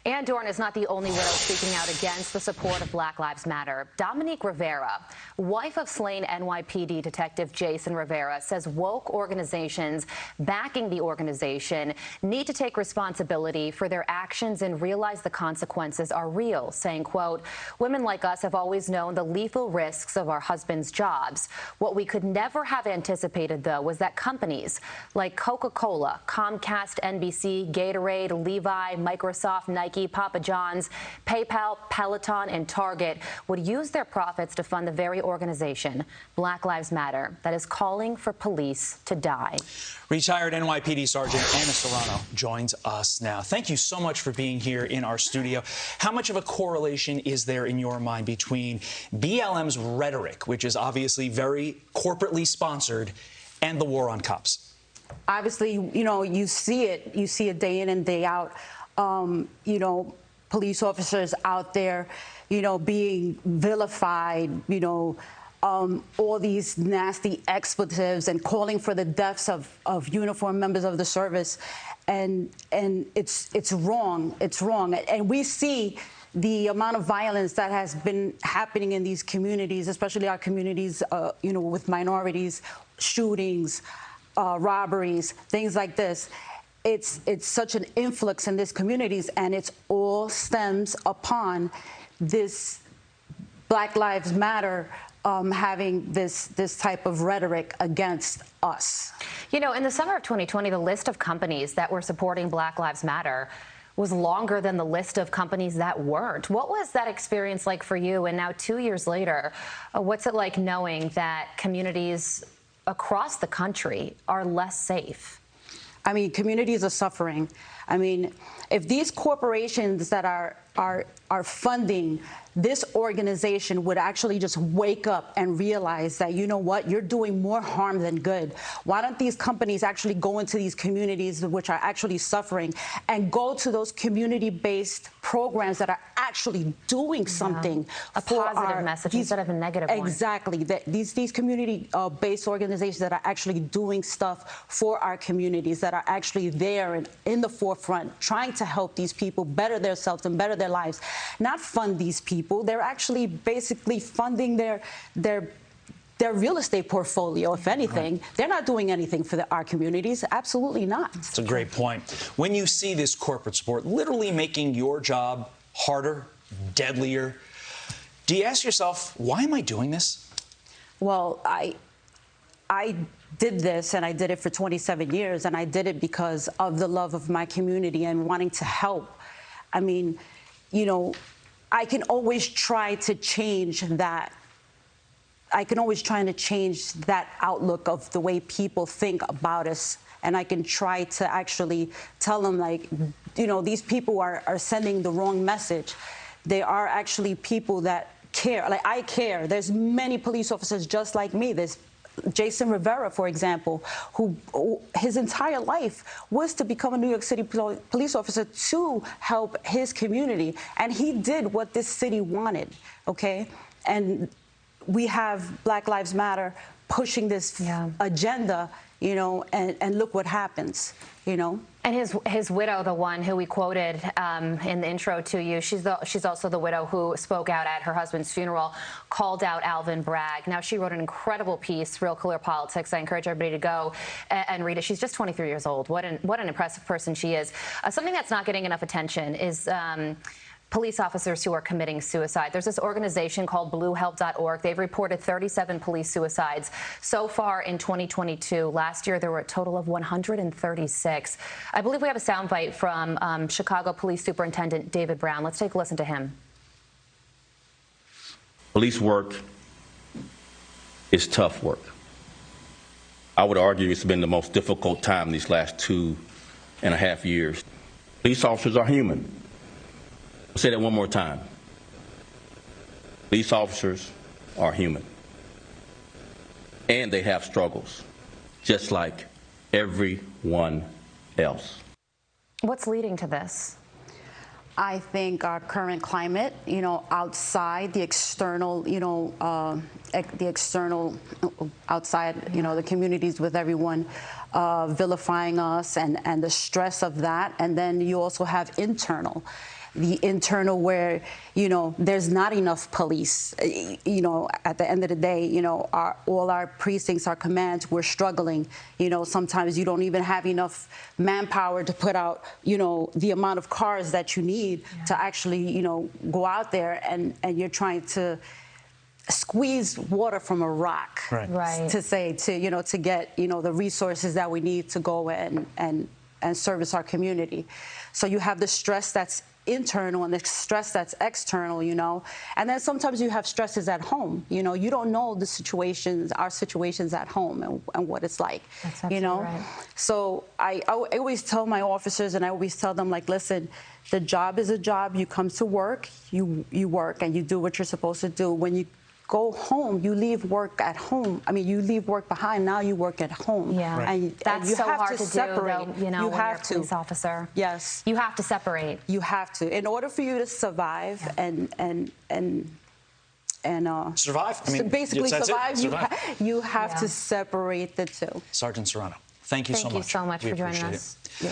Ann Dorn is not the only widow speaking out against the support of Black Lives Matter. Dominique Rivera, wife of slain NYPD detective Jason Rivera, says woke organizations backing the organization need to take responsibility for their actions and realize the consequences are real, saying, quote, "Women like us have always known the lethal risks of our husbands' jobs. What we could never have anticipated, though, was that companies like Coca-Cola, Comcast, NBC, Gatorade, Levi, Microsoft, Nike, Papa John's, PayPal, Peloton, and Target would use their profits to fund the very organization, Black Lives Matter, that is calling for police to die." Retired NYPD Sergeant Anna Serrano joins us now. Thank you so much for being here in our studio. How much of a correlation is there in your mind between BLM's rhetoric, which is obviously very corporately sponsored, and the war on cops? Obviously, you see it day in and day out. Police officers out there, being vilified, all these nasty expletives and calling for the deaths of uniformed members of the service. And it's wrong. It's wrong. And we see the amount of violence that has been happening in these communities, especially our communities, with minorities, shootings, robberies, things like this. It's such an influx in these communities, and it's all stems upon this Black Lives Matter having this type of rhetoric against us. In the summer of 2020, the list of companies that were supporting Black Lives Matter was longer than the list of companies that weren't. What was that experience like for you? And now 2 years later, what's it like knowing that communities across the country are less safe? I mean, communities are suffering. I mean, if these corporations that are funding this organization would actually just wake up and realize that, you know what, you're doing more harm than good. Why don't these companies actually go into these communities which are actually suffering and go to those community-based programs that are actually doing something a positive message instead of a negative one. Exactly. These community-based organizations that are actually doing stuff for our communities, that are actually there and in the forefront, trying to help these people better themselves and better their lives, not fund these people. They're actually basically funding their real estate portfolio, if anything. Right. They're not doing anything for our communities. Absolutely not. That's a great point. When you see this corporate support literally making your job harder, deadlier, do you ask yourself, why am I doing this? Well, I did this, and I did it for 27 years, and I did it because of the love of my community and wanting to help. I mean, I can always try to change that. I can always try to change that outlook of the way people think about us. And I can try to actually tell them, like, these people are sending the wrong message. They are actually people that care. Like, I care. There's many police officers just like me. There's Jason Rivera, for example, who his entire life was to become a New York City police officer to help his community. And he did what this city wanted, okay? And we have Black Lives Matter pushing this agenda, and look what happens, And his widow, the one who we quoted in the intro to you, she's also the widow who spoke out at her husband's funeral, called out Alvin Bragg. Now, she wrote an incredible piece, Real Clear Politics. I encourage everybody to go and read it. She's just 23 years old. What an impressive person she is. Something that's not getting enough attention is police officers who are committing suicide. There's this organization called bluehelp.org. They've reported 37 police suicides so far in 2022. Last year, there were a total of 136. I believe we have a soundbite from Chicago Police Superintendent David Brown. Let's take a listen to him. Police work is tough work. I would argue it's been the most difficult time these last 2.5 years. Police officers are human. I'll say that one more time. Police officers are human. And they have struggles, just like everyone else. What's leading to this? I think our current climate, outside the external, outside, the communities with everyone vilifying us and the stress of that. And then you also have the internal where, there's not enough police. At the end of the day, all our precincts, our commands, we're struggling. Sometimes you don't even have enough manpower to put out, the amount of cars that you need to actually, go out there and you're trying to squeeze water from a rock, Right. to get, the resources that we need to go and service our community. So you have the stress that's internal and the stress that's external, and then sometimes you have stresses at home. You don't know our situations at home and what it's like. That's absolutely right. So I always tell my officers, and I always tell them, like, listen, the job is a job. You come to work, you work, and you do what you're supposed to do. When you go home, you leave work at home. I mean, you leave work behind. Now you work at home. Yeah, and that's you so have hard to to separate. do, though, you when have you're a to. police officer. Yes, you have to separate. You have to, in order for you to survive and survive. I mean, basically that's survive. Survive. You have to separate the two. Sergeant Serrano, thank you so much. Thank you so much We for joining appreciate us. it.